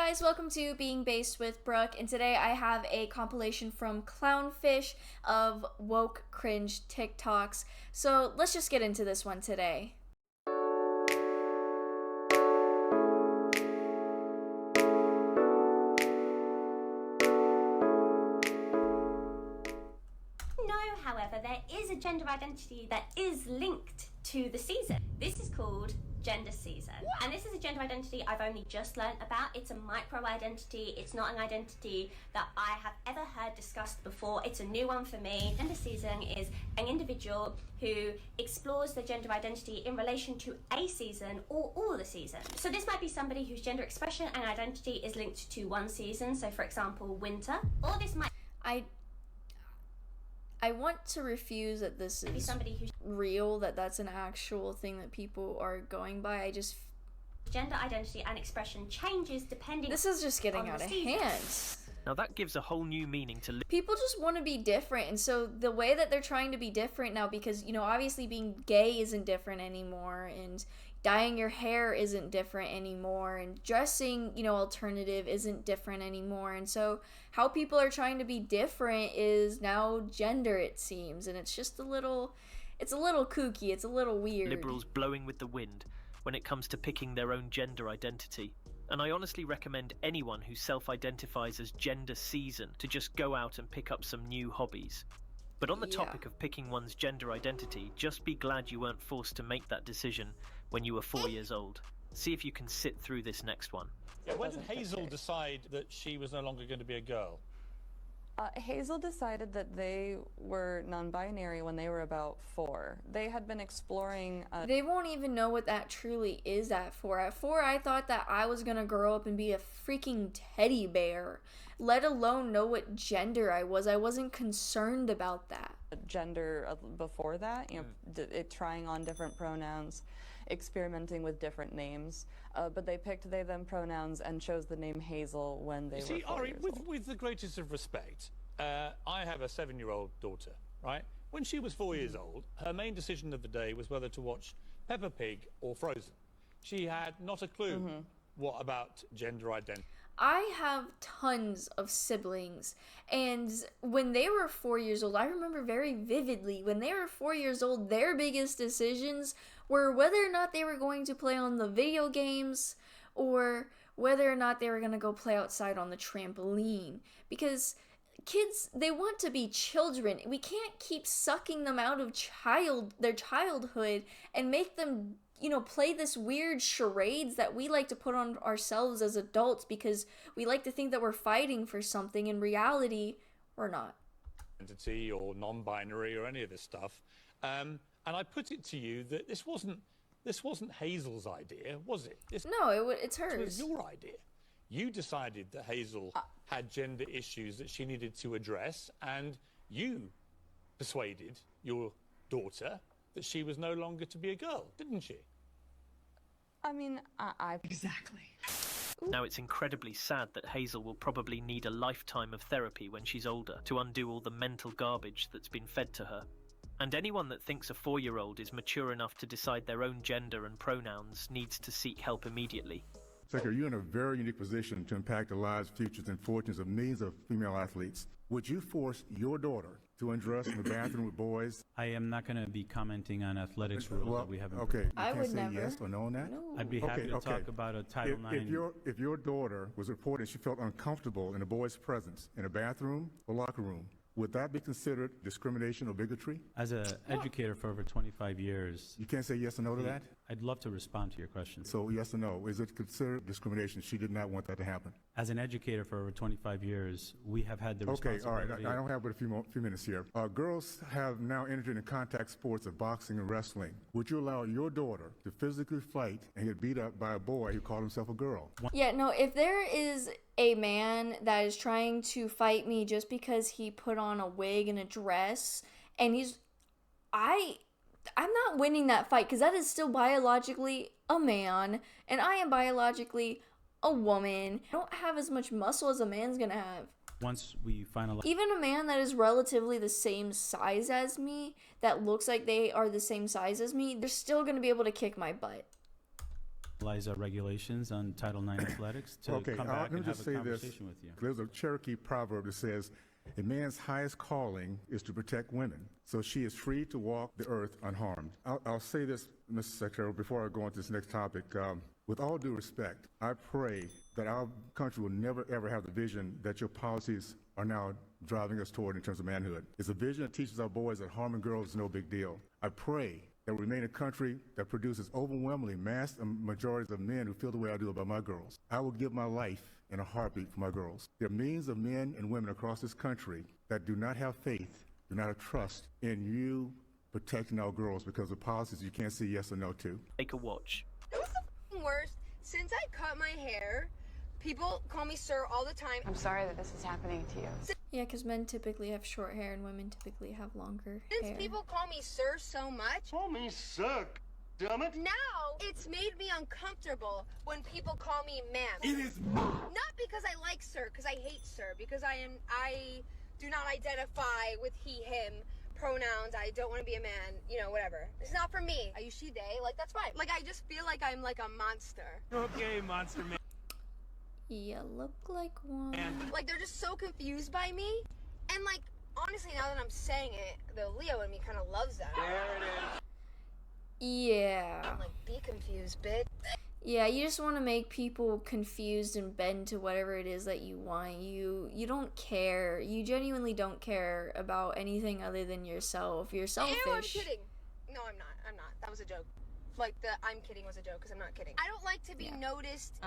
guys, welcome to Being Based with Brooke, and today I have a compilation from Clownfish of woke cringe TikToks. So let's just get into this one today. However, there is a gender identity that is linked to the season. This is called Gender Season. And this is a gender identity I've only just learnt about. It's a micro identity. It's not an identity that I have ever heard discussed before. It's a new one for me. Gender Season is an individual who explores their gender identity in relation to a season or all the seasons. So this might be somebody whose gender expression and identity is linked to one season. So for example, winter. Or this might I want to refuse that this is real, that that's an actual thing that people are going by. Gender identity and expression changes depending. This is just getting out of hand. Now that gives a whole new meaning to people just want to be different, and so the way that they're trying to be different now, because obviously being gay isn't different anymore, and dyeing your hair isn't different anymore, and dressing alternative isn't different anymore, and so how people are trying to be different is now gender, it seems, and it's a little kooky, it's a little weird. Liberals blowing with the wind when it comes to picking their own gender identity. And I honestly recommend anyone who self-identifies as Gender Season to just go out and pick up some new hobbies. But on the topic of picking one's gender identity, just be glad you weren't forced to make that decision when you were 4 years old. See if you can sit through this next one. Yeah, when did Hazel decide that she was no longer going to be a girl? Hazel decided that they were non-binary when they were about 4. They had been exploring... They won't even know what that truly is at 4. At 4, I thought that I was gonna grow up and be a freaking teddy bear, let alone know what gender I was. I wasn't concerned about that. Gender before that, trying on different pronouns, experimenting with different names, but they picked they them pronouns and chose the name Hazel when they were 4 Ari, years old. with the greatest of respect, I have a 7-year-old daughter, right? When she was 4 years old, her main decision of the day was whether to watch Peppa Pig or Frozen. She had not a clue what about gender identity. I have tons of siblings, and when they were 4 years old, I remember very vividly, when they were 4 years old, their biggest decisions were whether or not they were going to play on the video games or whether or not they were going to go play outside on the trampoline. Because kids, they want to be children. We can't keep sucking them out of their childhood and make them play this weird charades that we like to put on ourselves as adults because we like to think that we're fighting for something. In reality, we're not. Identity or non-binary or any of this stuff. And I put it to you that this wasn't Hazel's idea, was it? No, it's hers. It was your idea. You decided that Hazel had gender issues that she needed to address, and you persuaded your daughter that she was no longer to be a girl, didn't she? I mean, Exactly. Now it's incredibly sad that Hazel will probably need a lifetime of therapy when she's older to undo all the mental garbage that's been fed to her. And anyone that thinks a 4-year-old is mature enough to decide their own gender and pronouns needs to seek help immediately. Secretary, you're in a very unique position to impact the lives, futures, and fortunes of millions of female athletes. Would you force your daughter to undress in the bathroom with boys? I am not going to be commenting on athletics rules that we haven't. Okay, you I can't would say never. yes or no on that? No. I'd be happy to talk about a Title IX. If your daughter was reporting she felt uncomfortable in a boy's presence in a bathroom or locker room, would that be considered discrimination or bigotry? As an educator for over 25 years, You can't say yes or no to that? I'd love to respond to your question. So yes or no, is it considered discrimination? She did not want that to happen. As an educator for over 25 years, we have had the Okay, all right, responsibility. I don't have but a few minutes here. Girls have now entered into contact sports of boxing and wrestling. Would you allow your daughter to physically fight and get beat up by a boy who called himself a girl? Yeah, no, if there is a man that is trying to fight me just because he put on a wig and a dress, and I'm not winning that fight because that is still biologically a man, and I am biologically a woman. I don't have as much muscle as a man's gonna have. Once we finalize, Even a man that is relatively the same size as me, that looks like they are the same size as me, they're still gonna be able to kick my butt. regulations on Title IX athletics to Okay, come let back me and have just a say this. conversation with you. There's a Cherokee proverb that says, a man's highest calling is to protect women. So she is free to walk the earth unharmed. I'll say this, Mr. Secretary, before I go on to this next topic. With all due respect, I pray that our country will never, ever have the vision that your policies are now driving us toward in terms of manhood. It's a vision that teaches our boys that harming girls is no big deal. I pray that we remain a country that produces overwhelmingly mass majorities of men who feel the way I do about my girls. I will give my life in a heartbeat for my girls. There are millions of men and women across this country that do not have faith, do not have trust in you protecting our girls because of policies you can't say yes or no to. Take a watch. It was the worst. Since I cut my hair, people call me sir all the time. I'm sorry that this is happening to you. Yeah, because men typically have short hair and women typically have longer Since hair. people call me sir so much, Call me suck, damn it. now it's made me uncomfortable when people call me ma'am. It is Not because I like sir, because I hate sir, because I do not identify with he, him pronouns. I don't want to be a man, you know, whatever. It's not for me. I use she, they, like that's fine. Like I just feel like I'm like a monster. okay, monster man. You look like one. Like they're just so confused by me. And like honestly, now that I'm saying it, the Leo in me kind of loves that. There it is. Yeah. I'm like, be confused, bitch. Yeah, you just want to make people confused and bend to whatever it is that you want. You don't care. You genuinely don't care about anything other than yourself. You're selfish. Ew, I'm kidding. No, I'm not. I'm not. That was a joke. Like the I'm kidding was a joke because I'm not kidding. I don't like to be noticed.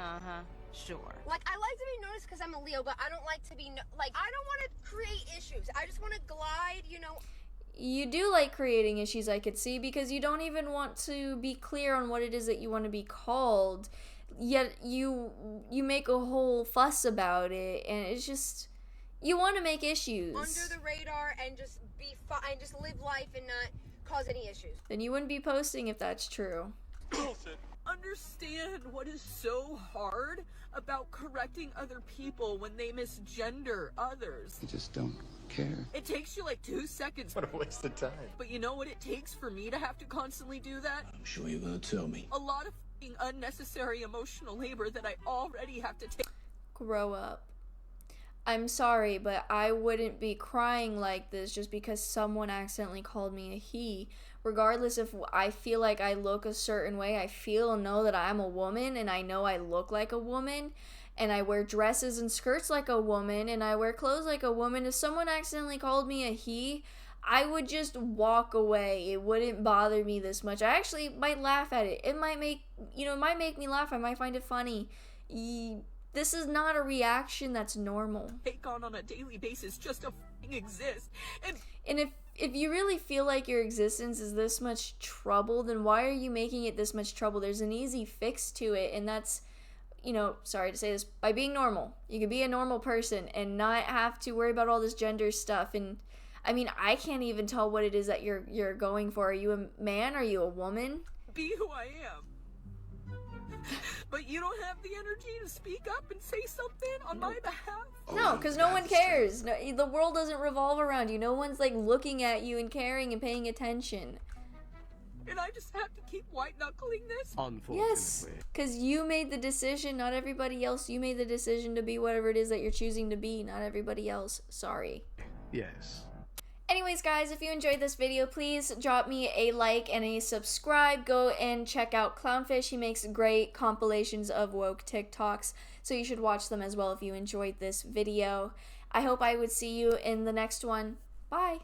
Sure. Like I like to be noticed because I'm a Leo, but I don't like to be like I don't want to create issues. I just want to glide, you know. You do like creating issues, I could see, because you don't even want to be clear on what it is that you want to be called. Yet you make a whole fuss about it, and it's just you want to make issues. Under the radar and just be and just live life and not cause any issues. Then you wouldn't be posting if that's true. Understand what is so hard about correcting other people when they misgender others. You just don't care. It takes you like 2 seconds. What a waste of time. But you know what it takes for me to have to constantly do that? I'm sure you're gonna tell me. A lot of f***ing unnecessary emotional labor that I already have to take. Grow up. I'm sorry, but I wouldn't be crying like this just because someone accidentally called me a he. Regardless if I feel like I look a certain way, I feel and know that I'm a woman, and I know I look like a woman, and I wear dresses and skirts like a woman, and I wear clothes like a woman. If someone accidentally called me a he, I would just walk away. It wouldn't bother me this much. I actually might laugh at it. It might make me laugh. I might find it funny. This is not a reaction that's normal. Take on a daily basis just to f***ing exist. And if you really feel like your existence is this much trouble, then why are you making it this much trouble? There's an easy fix to it, and that's, sorry to say this, by being normal. You can be a normal person and not have to worry about all this gender stuff. And I mean, I can't even tell what it is that you're going for. Are you a man? Are you a woman? Be who I am. But you don't have the energy to speak up and say something on my behalf? No, because no one cares. No, the world doesn't revolve around you. No one's like looking at you and caring and paying attention. And I just have to keep white-knuckling this? Unfortunately. Yes, because you made the decision, not everybody else. You made the decision to be whatever it is that you're choosing to be, not everybody else. Sorry. Yes. Anyways, guys, if you enjoyed this video, please drop me a like and a subscribe. Go and check out Clownfish. He makes great compilations of woke TikToks, so you should watch them as well if you enjoyed this video. I hope I would see you in the next one. Bye!